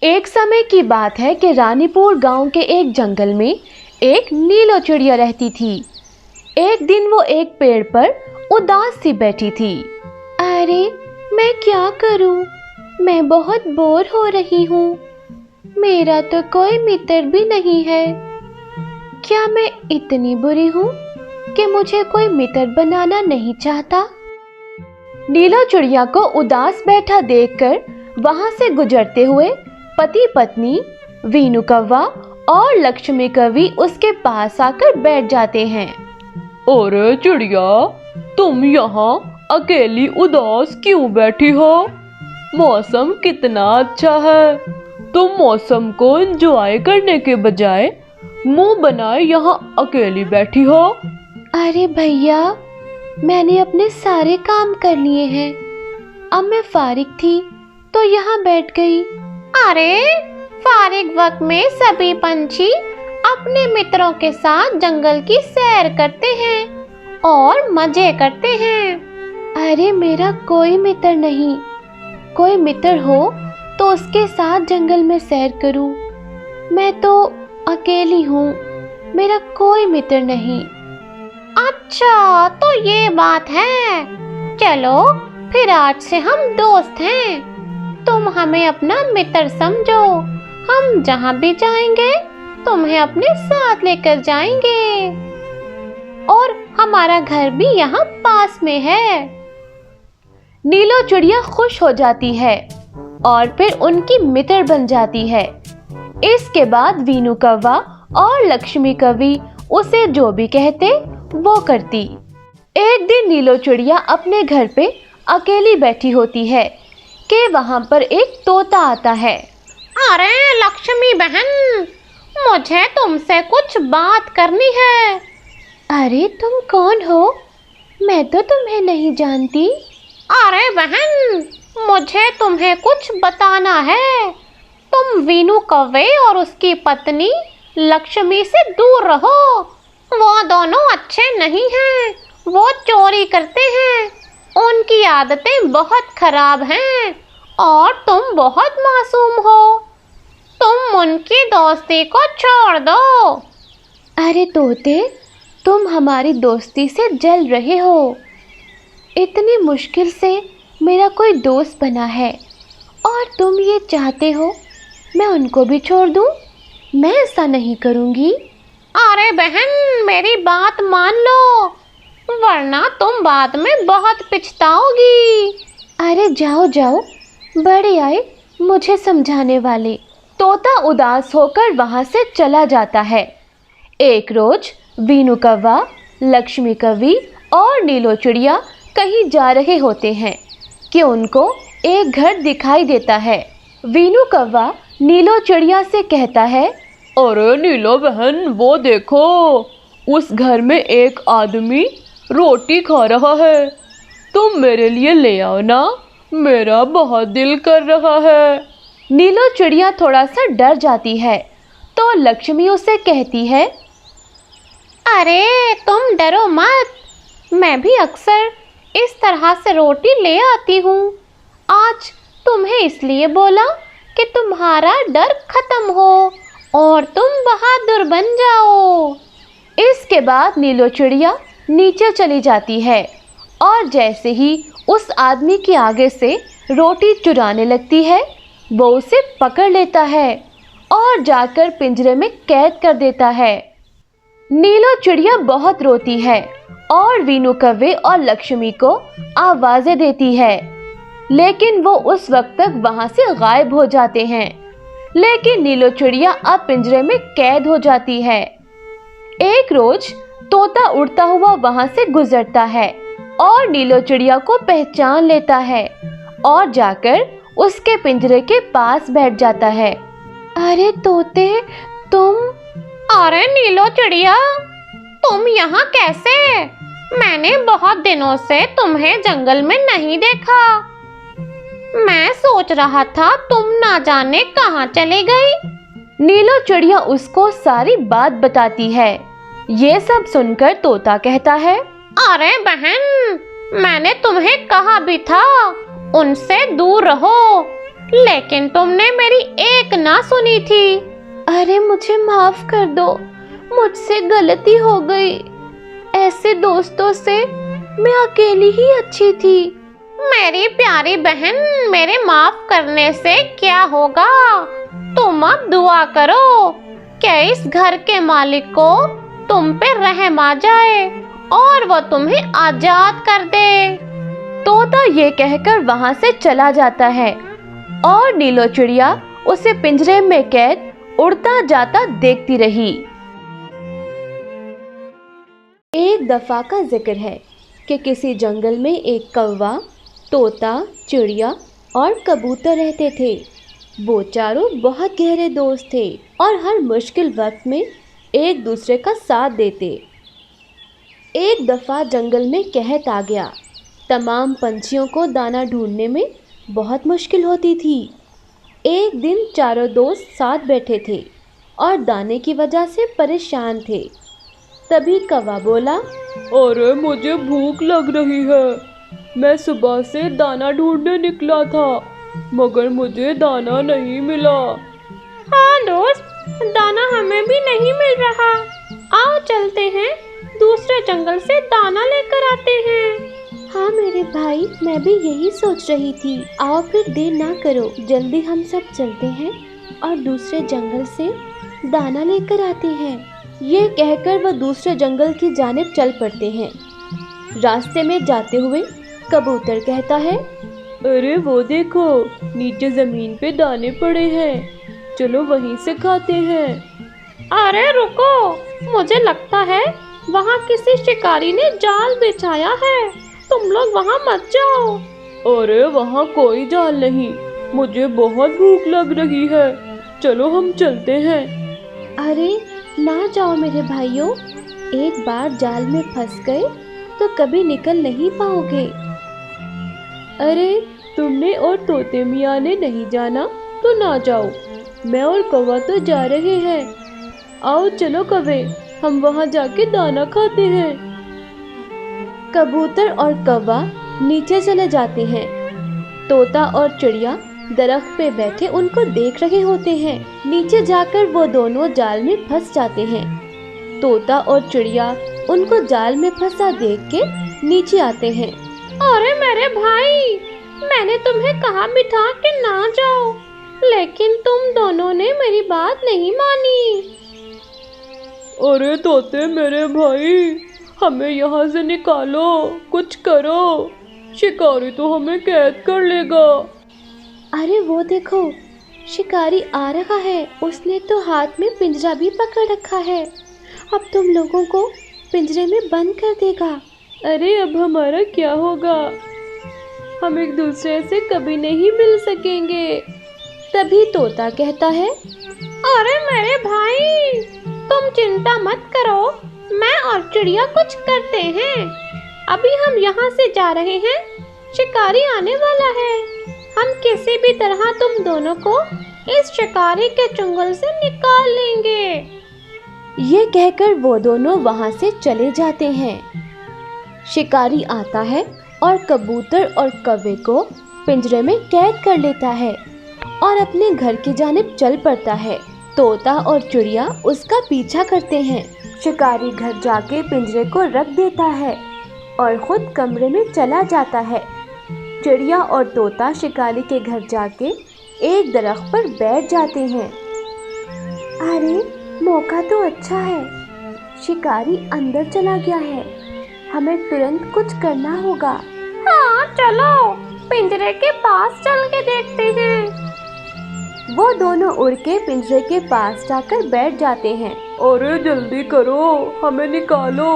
एक समय की बात है कि रानीपुर गांव के एक जंगल में एक नीलो चिड़िया रहती थी। एक दिन वो एक पेड़ पर उदास सी बैठी थी। अरे मैं क्या करूं? मैं बहुत बोर हो रही हूँ। मेरा तो कोई मित्र भी नहीं है। क्या मैं इतनी बुरी हूँ कि मुझे कोई मित्र बनाना नहीं चाहता? नीलो चिड़िया को उदास बैठा देखकर वहां से गुजरते हुए पति पत्नी वीनू कौवा और लक्ष्मी कवि उसके पास आकर बैठ जाते हैं। अरे चिड़िया, तुम यहाँ अकेली उदास क्यों बैठी हो? मौसम कितना अच्छा है। तुम मौसम को एंजॉय करने के बजाय मुंह बनाए यहाँ अकेली बैठी हो। अरे भैया, मैंने अपने सारे काम कर लिए हैं। अब मैं फारिग थी तो यहाँ बैठ गई। अरे फारिग वक्त में सभी पंछी अपने मित्रों के साथ जंगल की सैर करते हैं और मजे करते हैं। अरे मेरा कोई मित्र नहीं। कोई मित्र हो तो उसके साथ जंगल में सैर करूं। मैं तो अकेली हूँ, मेरा कोई मित्र नहीं। अच्छा तो ये बात है। चलो फिर आज से हम दोस्त हैं। तुम हमें अपना मित्र समझो। हम जहाँ भी जाएंगे तुम्हें अपने साथ लेकर जाएंगे और हमारा घर भी यहाँ पास में है। नीलो चिड़िया खुश हो जाती है और फिर उनकी मित्र बन जाती है। इसके बाद वीनू कौवा और लक्ष्मी कवि उसे जो भी कहते वो करती। एक दिन नीलो चिड़िया अपने घर पे अकेली बैठी होती है कि वहां पर एक तोता आता है। अरे लक्ष्मी बहन, मुझे तुमसे कुछ बात करनी है। अरे तुम कौन हो? मैं तो तुम्हें नहीं जानती। अरे बहन, मुझे तुम्हें कुछ बताना है। तुम वीनू कौवे और उसकी पत्नी लक्ष्मी से दूर रहो। वो दोनों अच्छे नहीं हैं। वो चोरी करते हैं। उनकी आदतें बहुत खराब हैं और तुम बहुत मासूम हो। तुम उनकी दोस्ती को छोड़ दो। अरे तोते, तुम हमारी दोस्ती से जल रहे हो। इतनी मुश्किल से मेरा कोई दोस्त बना है और तुम ये चाहते हो मैं उनको भी छोड़ दूं? मैं ऐसा नहीं करूंगी। अरे बहन, मेरी बात मान लो, वरना तुम बाद में बहुत पछताओगी। अरे जाओ जाओ, बड़े आए मुझे समझाने वाले। तोता उदास होकर वहां से चला जाता है। एक रोज वीनू कौवा, लक्ष्मी कवि और नीलो चिड़िया कहीं जा रहे होते हैं कि उनको एक घर दिखाई देता है। वीनू कौवा नीलो चिड़िया से कहता है, अरे नीलो बहन, वो देखो, उस घर में एक आदमी रोटी खा रहा है। तुम मेरे लिए ले आओ ना, मेरा बहुत दिल कर रहा है। नीलो चिड़िया थोड़ा सा डर जाती है तो लक्ष्मी उसे कहती है, अरे तुम डरो मत, मैं भी अक्सर इस तरह से रोटी ले आती हूँ। आज तुम्हें इसलिए बोला कि तुम्हारा डर खत्म हो और तुम बहादुर बन जाओ। इसके बाद नीलो चिड़िया नीचे चली जाती है और जैसे ही उस आदमी के आगे से रोटी चुराने लगती है, वो उसे पकड़ लेता है और जाकर पिंजरे में कैद कर देता है। नीलो चिड़िया बहुत रोती है और वीनू कौवे और लक्ष्मी को आवाजें देती है, लेकिन वो उस वक्त तक वहां से गायब हो जाते हैं। लेकिन नीलो चिड़िया अब पिंजरे में कैद हो जाती है। एक रोज तोता उड़ता हुआ वहां से गुजरता है और नीलो चिड़िया को पहचान लेता है और जाकर उसके पिंजरे के पास बैठ जाता है। अरे तोते, तुम? अरे नीलो चिड़िया, तुम यहाँ कैसे? मैंने बहुत दिनों से तुम्हें जंगल में नहीं देखा। मैं सोच रहा था तुम ना जाने कहाँ चले गई। नीलो चिड़िया उसको सारी बात बताती है। ये सब सुनकर तोता कहता है, अरे बहन, मैंने तुम्हें कहा भी था उनसे दूर रहो, लेकिन तुमने मेरी एक ना सुनी थी। अरे मुझे माफ कर दो, मुझसे गलती हो गई। ऐसे दोस्तों से मैं अकेली ही अच्छी थी। मेरी प्यारी बहन, मेरे माफ करने से क्या होगा? तुम अब दुआ करो कि इस घर के मालिक को तुम पे रहम आ जाए और वो तुम्हें आजाद कर दे। तोता ये कहकर वहां से चला जाता है और नीलो चिड़िया उसे पिंजरे में कैद उड़ता जाता देखती रही। एक दफा का जिक्र है कि किसी जंगल में एक कौवा, तोता, चिड़िया और कबूतर रहते थे। वो चारों बहुत गहरे दोस्त थे और हर मुश्किल वक्त में एक दूसरे का साथ देते। एक दफा जंगल में कहत आ गया। तमाम पंछियों को दाना ढूंढने में बहुत मुश्किल होती थी। एक दिन चारों दोस्त साथ बैठे थे और दाने की वजह से परेशान थे। तभी कौवा बोला, अरे मुझे भूख लग रही है। मैं सुबह से दाना ढूंढने निकला था, मगर मुझे दाना नहीं मिला। हाँ दोस्त, दाना हमें भी नहीं मिल रहा। आओ चलते हैं, दूसरे जंगल से दाना लेकर आते हैं। हाँ मेरे भाई, मैं भी यही सोच रही थी। आओ फिर देर ना करो, जल्दी हम सब चलते हैं और दूसरे जंगल से दाना लेकर आते हैं। ये कहकर वह दूसरे जंगल की जानिब चल पड़ते हैं। रास्ते में जाते हुए कबूतर कहता है, अरे वो देखो, नीचे जमीन पे दाने पड़े हैं, चलो वहीं से खाते हैं। अरे रुको, मुझे लगता है वहाँ किसी शिकारी ने जाल बिछाया है। तुम लोग वहाँ मत जाओ। अरे वहाँ कोई जाल नहीं, मुझे बहुत भूख लग रही है, चलो हम चलते हैं। अरे ना जाओ मेरे भाइयों, एक बार जाल में फंस गए तो कभी निकल नहीं पाओगे। अरे तुमने और तोते मियाँ ने नहीं जाना तो ना जाओ, मैं और कौवा तो जा रहे हैं। आओ चलो कौवे, हम वहाँ जाके दाना खाते हैं। कबूतर और कौवा नीचे चले जाते हैं। तोता और चिड़िया दरख्त पे बैठे उनको देख रहे होते हैं। नीचे जाकर वो दोनों जाल में फंस जाते हैं। तोता और चिड़िया उनको जाल में फंसा देख के नीचे आते हैं। अरे मेरे भाई, मैंने तुम्हें कहा भी था कि ना जाओ, लेकिन तुम दोनों ने मेरी बात नहीं मानी। अरे तोते मेरे भाई, हमें यहाँ से निकालो, कुछ करो, शिकारी तो हमें कैद कर लेगा। अरे वो देखो, शिकारी आ रहा है, उसने तो हाथ में पिंजरा भी पकड़ रखा है। अब तुम लोगों को पिंजरे में बंद कर देगा। अरे अब हमारा क्या होगा, हम एक दूसरे से कभी नहीं मिल सकेंगे। तभी तोता कहता है, अरे मेरे भाई, तुम चिंता मत करो, मैं और चिड़िया कुछ करते हैं। अभी हम यहाँ से जा रहे हैं, शिकारी आने वाला है। हम किसी भी तरह तुम दोनों को इस शिकारी के चंगुल से निकाल लेंगे। ये कहकर वो दोनों वहाँ से चले जाते हैं। शिकारी आता है और कबूतर और कौवे को पिंजरे में कैद कर लेता है और अपने घर की जानिब चल पड़ता है। तोता और चिड़िया उसका पीछा करते हैं। शिकारी घर जाके पिंजरे को रख देता है और खुद कमरे में चला जाता है। चिड़िया और तोता शिकारी के घर जाके एक दरख्त पर बैठ जाते हैं। अरे मौका तो अच्छा है, शिकारी अंदर चला गया है, हमें तुरंत कुछ करना होगा। हाँ चलो, पिंजरे के पास चल के देखते हैं। वो दोनों उड़ के पिंजरे के पास जाकर बैठ जाते हैं। अरे जल्दी करो, हमें निकालो,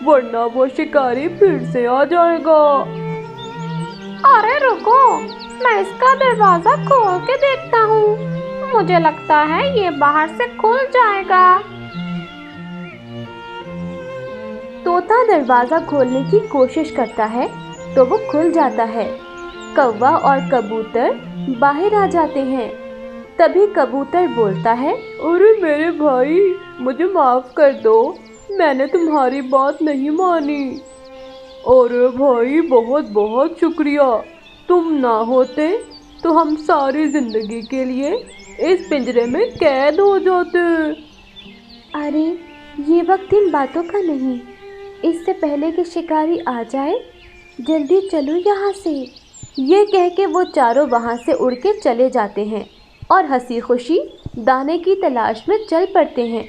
वरना वो शिकारी फिर से आ जाएगा। अरे रुको, मैं इसका दरवाजा खोल के देखता हूँ, मुझे लगता है ये बाहर से खुल जाएगा। तोता दरवाजा खोलने की कोशिश करता है तो वो खुल जाता है। कौवा और कबूतर बाहर आ जाते हैं। तभी कबूतर बोलता है, अरे मेरे भाई, मुझे माफ कर दो, मैंने तुम्हारी बात नहीं मानी। अरे भाई बहुत बहुत शुक्रिया, तुम ना होते तो हम सारी जिंदगी के लिए इस पिंजरे में कैद हो जाते। अरे ये वक्त इन बातों का नहीं, इससे पहले कि शिकारी आ जाए जल्दी चलो यहाँ से। ये कह के वो चारों वहाँ से उड़ के चले जाते हैं और हंसी खुशी दाने की तलाश में चल पड़ते हैं।